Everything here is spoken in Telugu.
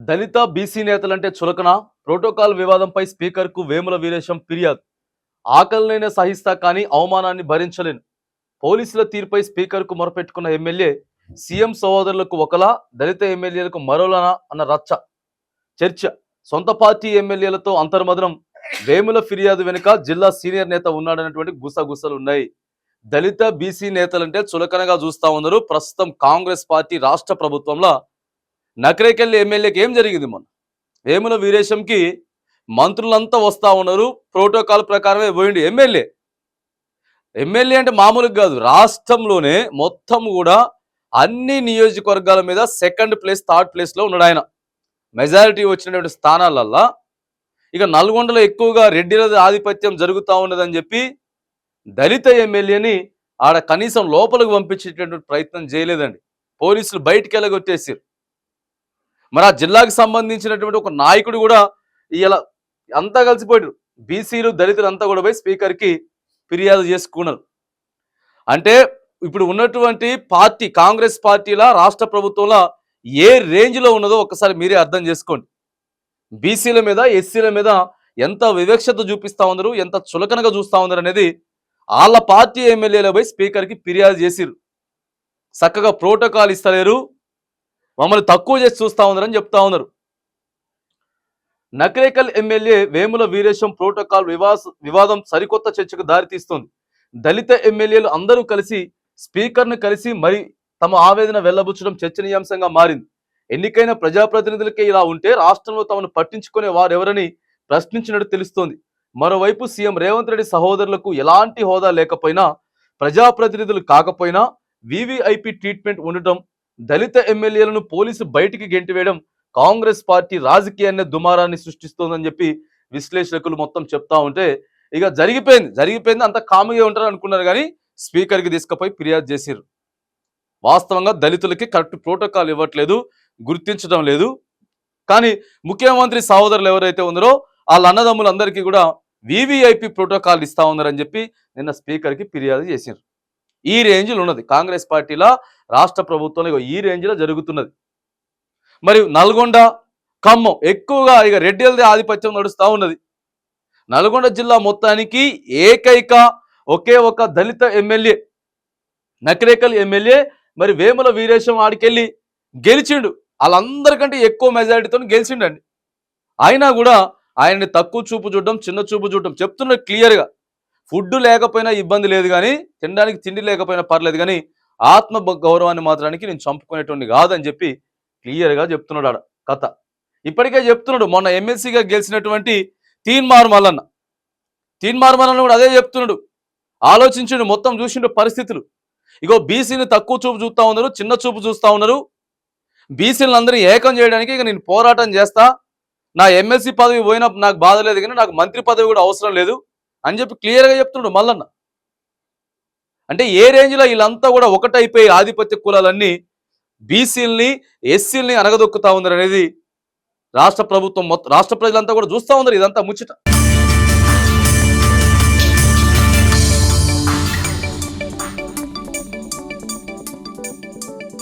దళిత బీసీ నేతలంటే చులకన ప్రోటోకాల్ వివాదంపై స్పీకర్కు వేముల వీరేశం ఫిర్యాదు. ఆకలినైనా సహిస్తా కానీ అవమానాన్ని భరించలేను. పోలీసుల తీర్పై స్పీకర్కు మొరపెట్టుకున్న ఎమ్మెల్యే సీఎం సహోదరులకు ఒకలా, దళిత ఎమ్మెల్యేలకు మరోలానా అన్న చర్చ. సొంత పార్టీ ఎమ్మెల్యేలతో అంతర్మదనం. వేముల ఫిర్యాదు వెనుక జిల్లా సీనియర్ నేత ఉన్నాడన్నటువంటి గుసగుసలు ఉన్నాయి. దళిత బీసీ నేతలంటే చులకనగా చూస్తా ఉన్నారు. ప్రస్తుతం కాంగ్రెస్ పార్టీ రాష్ట్ర ప్రభుత్వంలో నకరేకెళ్ళి ఎమ్మెల్యేకి ఏం జరిగింది? మొన్న వేముల వీరేశంకి మంత్రులంతా వస్తా ఉన్నారు. ప్రోటోకాల్ ప్రకారమే పోయిండు ఎమ్మెల్యే అంటే మామూలుగా కాదు. రాష్ట్రంలోనే మొత్తం కూడా అన్ని నియోజకవర్గాల మీద సెకండ్ ప్లేస్, థర్డ్ ప్లేస్లో ఉన్నాడు ఆయన. మెజారిటీ వచ్చినటువంటి స్థానాలల్లా ఇక నల్గొండలో ఎక్కువగా రెడ్డిల ఆధిపత్యం జరుగుతూ ఉన్నదని చెప్పి దళిత ఎమ్మెల్యేని ఆడ కనీసం లోపలికి పంపించేటటువంటి ప్రయత్నం చేయలేదండి. పోలీసులు బయటికి వెళ్ళగొట్టేసారు. మరి ఆ జిల్లాకు సంబంధించినటువంటి ఒక నాయకుడు కూడా ఇలా అంతా కలిసిపోయారు. బీసీలు, దళితులు అంతా కూడా పోయి స్పీకర్కి ఫిర్యాదు చేసుకున్నారు. అంటే ఇప్పుడు ఉన్నటువంటి పార్టీ కాంగ్రెస్ పార్టీల రాష్ట్ర ప్రభుత్వంలో ఏ రేంజ్లో ఉన్నదో ఒకసారి మీరే అర్థం చేసుకోండి. బీసీల మీద, ఎస్సీల మీద ఎంత వివక్షత చూపిస్తా ఉన్నారు, ఎంత చులకనగా చూస్తా ఉన్నారు అనేది వాళ్ళ పార్టీ ఎమ్మెల్యేల పోయి స్పీకర్కి ఫిర్యాదు చేసిరు. చక్కగా ప్రోటోకాల్ ఇస్తలేరు, మమ్మల్ని తక్కువ చేసి చూస్తా ఉన్నారని చెప్తా ఉన్నారు. నకరేకల్ ఎమ్మెల్యే వేముల వీరేశం ప్రోటోకాల్ వివాదం సరికొత్త చర్చకు దారితీస్తోంది. దళిత ఎమ్మెల్యేలు అందరూ కలిసి స్పీకర్ను కలిసి మరి తమ ఆవేదన వెల్లబుచ్చడం చర్చనీయాంశంగా మారింది. ఎన్నికైన ప్రజాప్రతినిధులకే ఇలా ఉంటే రాష్ట్రంలో తమను పట్టించుకునే వారెవరని ప్రశ్నించినట్టు తెలుస్తోంది. మరోవైపు సీఎం రేవంత్ రెడ్డి సహోదరులకు ఎలాంటి హోదా లేకపోయినా, ప్రజాప్రతినిధులు కాకపోయినా వీవీఐపీ ట్రీట్మెంట్ ఉండటం, దళిత ఎమ్మెల్యేలను పోలీసు బయటికి గెంటివేయడం కాంగ్రెస్ పార్టీ రాజకీయాన్ని దుమారాన్ని సృష్టిస్తోందని చెప్పి విశ్లేషకులు మొత్తం చెప్తా ఉంటే ఇక జరిగిపోయింది అంత కామ్గా ఉంటారు అనుకున్నారు. కానీ స్పీకర్కి తీసుకుపోయి ఫిర్యాదు చేసిర్రు. వాస్తవంగా దళితులకి కరెక్ట్ ప్రోటోకాల్ ఇవ్వట్లేదు, గుర్తించడం లేదు. కానీ ముఖ్యమంత్రి సహోదరులు ఎవరైతే ఉన్నారో వాళ్ళ అన్నదమ్ములందరికీ కూడా వీవీఐపీ ప్రోటోకాల్ ఇస్తా ఉన్నారని చెప్పి నిన్న స్పీకర్కి ఫిర్యాదు చేసిర్రు. ఈ రేంజ్లో ఉన్నది కాంగ్రెస్ పార్టీలో, రాష్ట్ర ప్రభుత్వంలో ఈ రేంజ్లో జరుగుతున్నది. మరి నల్గొండ, ఖమ్మం ఎక్కువగా ఇక రెడ్డిలదే ఆధిపత్యం నడుస్తూ ఉన్నది. నల్గొండ జిల్లా మొత్తానికి ఏకైక ఒకే ఒక దళిత ఎమ్మెల్యే నకరేకల్ ఎమ్మెల్యే మరి వేముల వీరేశం ఆడికెళ్ళి గెలిచిండు. వాళ్ళందరికంటే ఎక్కువ మెజారిటీతో గెలిచిండండి. అయినా కూడా ఆయన్ని తక్కువ చూపు చూడడం, చిన్న చూపు చూడడం చెప్తున్నాడు క్లియర్గా. ఫుడ్ లేకపోయినా ఇబ్బంది లేదు, కానీ తినడానికి తిండి లేకపోయినా పర్లేదు, కానీ ఆత్మ గౌరవాన్ని మాత్రానికి నేను చంపుకునేటువంటి కాదని చెప్పి క్లియర్గా చెప్తున్నాడు ఆడ కథ. ఇప్పటికే చెప్తున్నాడు. మొన్న ఎమ్మెల్సీగా గెలిచినటువంటి తీన్మార్ మల్లన్న కూడా అదే చెప్తున్నాడు. ఆలోచించిండు, మొత్తం చూసిండు పరిస్థితులు. ఇగో బీసీని తక్కువ చూపు చూస్తూ ఉన్నారు, చిన్న చూపు చూస్తూ ఉన్నారు. బీసీలను అందరినీ ఏకం చేయడానికి ఇక నేను పోరాటం చేస్తా, నా ఎమ్మెల్సీ పదవి పోయినా నాకు బాధ లేదు, కానీ నాకు మంత్రి పదవి కూడా అవసరం లేదు అని చెప్పి క్లియర్గా చెప్తున్నాడు మల్లన్న. అంటే ఏ రేంజ్లో వీళ్ళంతా కూడా ఒకటైపోయి ఆధిపత్య కులాలన్నీ బీసీలని, ఎస్సీలని అనగదొక్కుతా ఉన్నారు అనేది రాష్ట్ర ప్రభుత్వం, రాష్ట్ర ప్రజలంతా కూడా చూస్తూ ఉన్నారు. ఇదంతా ముచ్చట.